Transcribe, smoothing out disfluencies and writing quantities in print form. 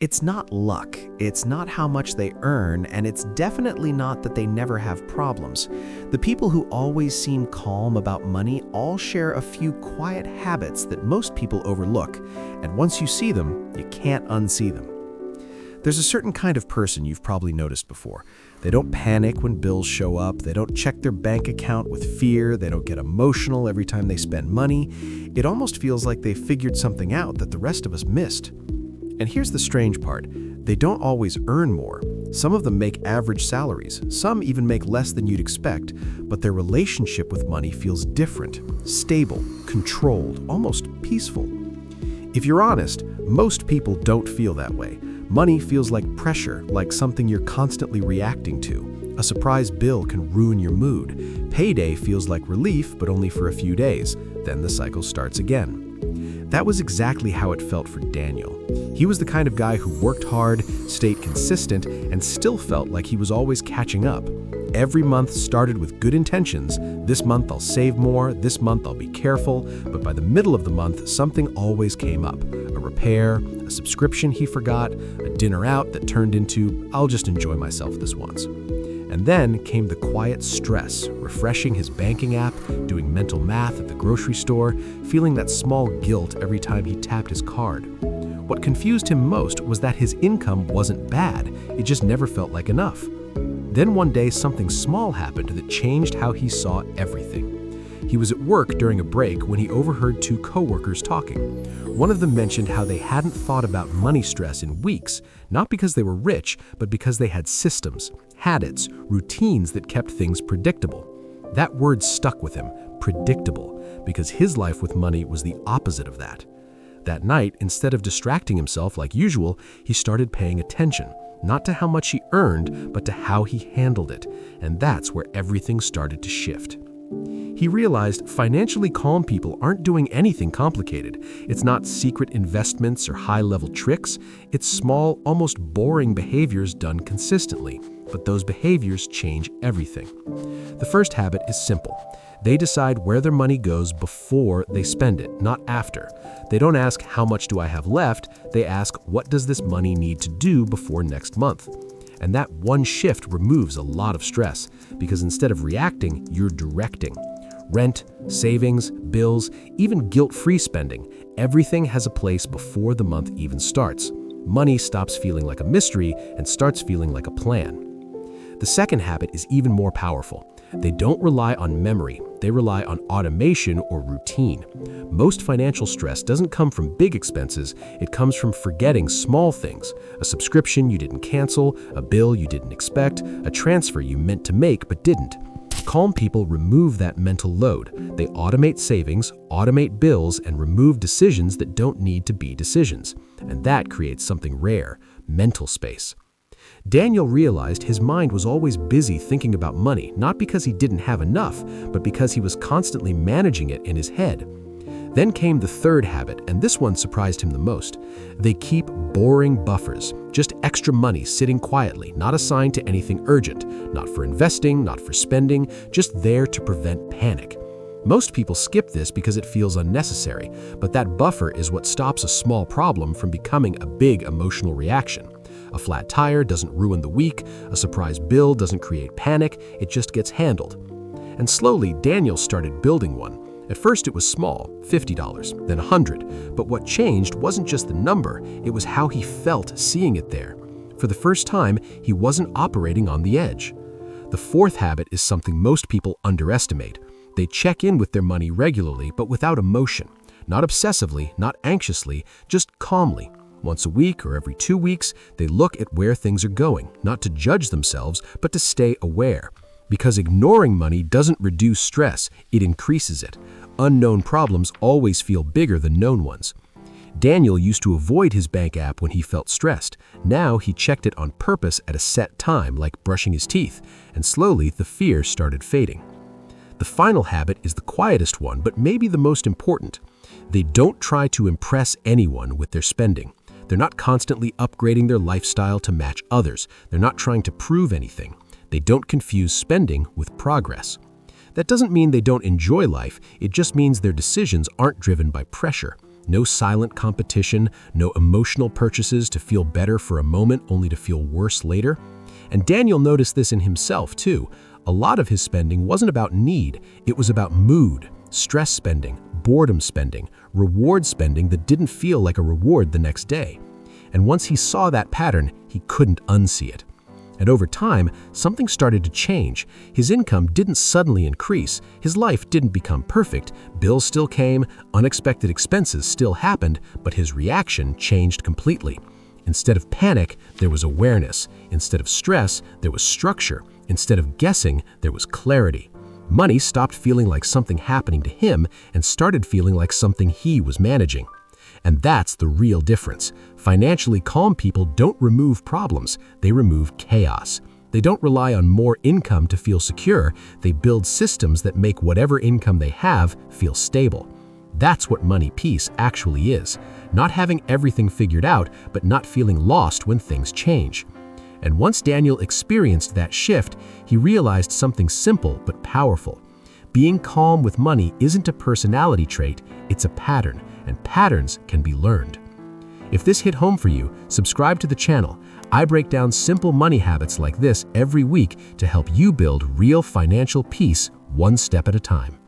It's not luck, it's not how much they earn, and it's definitely not that they never have problems. The people who always seem calm about money all share a few quiet habits that most people overlook, and once you see them, you can't unsee them. There's a certain kind of person you've probably noticed before. They don't panic when bills show up, they don't check their bank account with fear, they don't get emotional every time they spend money. It almost feels like they figured something out that the rest of us missed. And here's the strange part. They don't always earn more. Some of them make average salaries. Some even make less than you'd expect, but their relationship with money feels different, stable, controlled, almost peaceful. If you're honest, most people don't feel that way. Money feels like pressure, like something you're constantly reacting to. A surprise bill can ruin your mood. Payday feels like relief, but only for a few days. Then the cycle starts again. That was exactly how it felt for Daniel. He was the kind of guy who worked hard, stayed consistent, and still felt like he was always catching up. Every month started with good intentions. This month I'll save more, this month I'll be careful, but by the middle of the month, something always came up. A repair, a subscription he forgot, a dinner out that turned into, I'll just enjoy myself this once. And then came the quiet stress, refreshing his banking app, doing mental math at the grocery store, feeling that small guilt every time he tapped his card. What confused him most was that his income wasn't bad, it just never felt like enough. Then one day something small happened that changed how he saw everything. He was at work during a break when he overheard two coworkers talking. One of them mentioned how they hadn't thought about money stress in weeks, not because they were rich, but because they had systems, habits, routines that kept things predictable. That word stuck with him, predictable, because his life with money was the opposite of that. That night, instead of distracting himself like usual, he started paying attention, not to how much he earned, but to how he handled it, and that's where everything started to shift. He realized financially calm people aren't doing anything complicated. It's not secret investments or high-level tricks. It's small, almost boring behaviors done consistently. But those behaviors change everything. The first habit is simple. They decide where their money goes before they spend it, not after. They don't ask, how much do I have left? They ask, what does this money need to do before next month? And that one shift removes a lot of stress, because instead of reacting, you're directing. Rent, savings, bills, even guilt-free spending, everything has a place before the month even starts. Money stops feeling like a mystery and starts feeling like a plan. The second habit is even more powerful. They don't rely on memory, they rely on automation or routine. Most financial stress doesn't come from big expenses, it comes from forgetting small things. A subscription you didn't cancel, a bill you didn't expect, a transfer you meant to make but didn't. Calm people remove that mental load. They automate savings, automate bills, and remove decisions that don't need to be decisions. And that creates something rare, mental space. Daniel realized his mind was always busy thinking about money, not because he didn't have enough, but because he was constantly managing it in his head. Then came the third habit, and this one surprised him the most. They keep boring buffers, just extra money sitting quietly, not assigned to anything urgent, not for investing, not for spending, just there to prevent panic. Most people skip this because it feels unnecessary, but that buffer is what stops a small problem from becoming a big emotional reaction. A flat tire doesn't ruin the week, a surprise bill doesn't create panic, it just gets handled. And slowly, Daniel started building one. At first it was small, $50, then $100, but what changed wasn't just the number, it was how he felt seeing it there. For the first time, he wasn't operating on the edge. The fourth habit is something most people underestimate. They check in with their money regularly, but without emotion. Not obsessively, not anxiously, just calmly. Once a week or every 2 weeks, they look at where things are going, not to judge themselves, but to stay aware. Because ignoring money doesn't reduce stress, it increases it. Unknown problems always feel bigger than known ones. Daniel used to avoid his bank app when he felt stressed. Now he checked it on purpose at a set time, like brushing his teeth, and slowly the fear started fading. The final habit is the quietest one, but maybe the most important. They don't try to impress anyone with their spending. They're not constantly upgrading their lifestyle to match others. They're not trying to prove anything. They don't confuse spending with progress. That doesn't mean they don't enjoy life, it just means their decisions aren't driven by pressure. No silent competition, no emotional purchases to feel better for a moment only to feel worse later. And Daniel noticed this in himself too. A lot of his spending wasn't about need, it was about mood, stress spending, boredom spending, reward spending that didn't feel like a reward the next day. And once he saw that pattern, he couldn't unsee it. And over time, something started to change. His income didn't suddenly increase. His life didn't become perfect. Bills still came, unexpected expenses still happened, but his reaction changed completely. Instead of panic, there was awareness. Instead of stress, there was structure. Instead of guessing, there was clarity. Money stopped feeling like something happening to him and started feeling like something he was managing. And that's the real difference. Financially calm people don't remove problems, they remove chaos. They don't rely on more income to feel secure, they build systems that make whatever income they have feel stable. That's what money peace actually is. Not having everything figured out, but not feeling lost when things change. And once Daniel experienced that shift, he realized something simple but powerful. Being calm with money isn't a personality trait, it's a pattern, and patterns can be learned. If this hit home for you, subscribe to the channel. I break down simple money habits like this every week to help you build real financial peace one step at a time.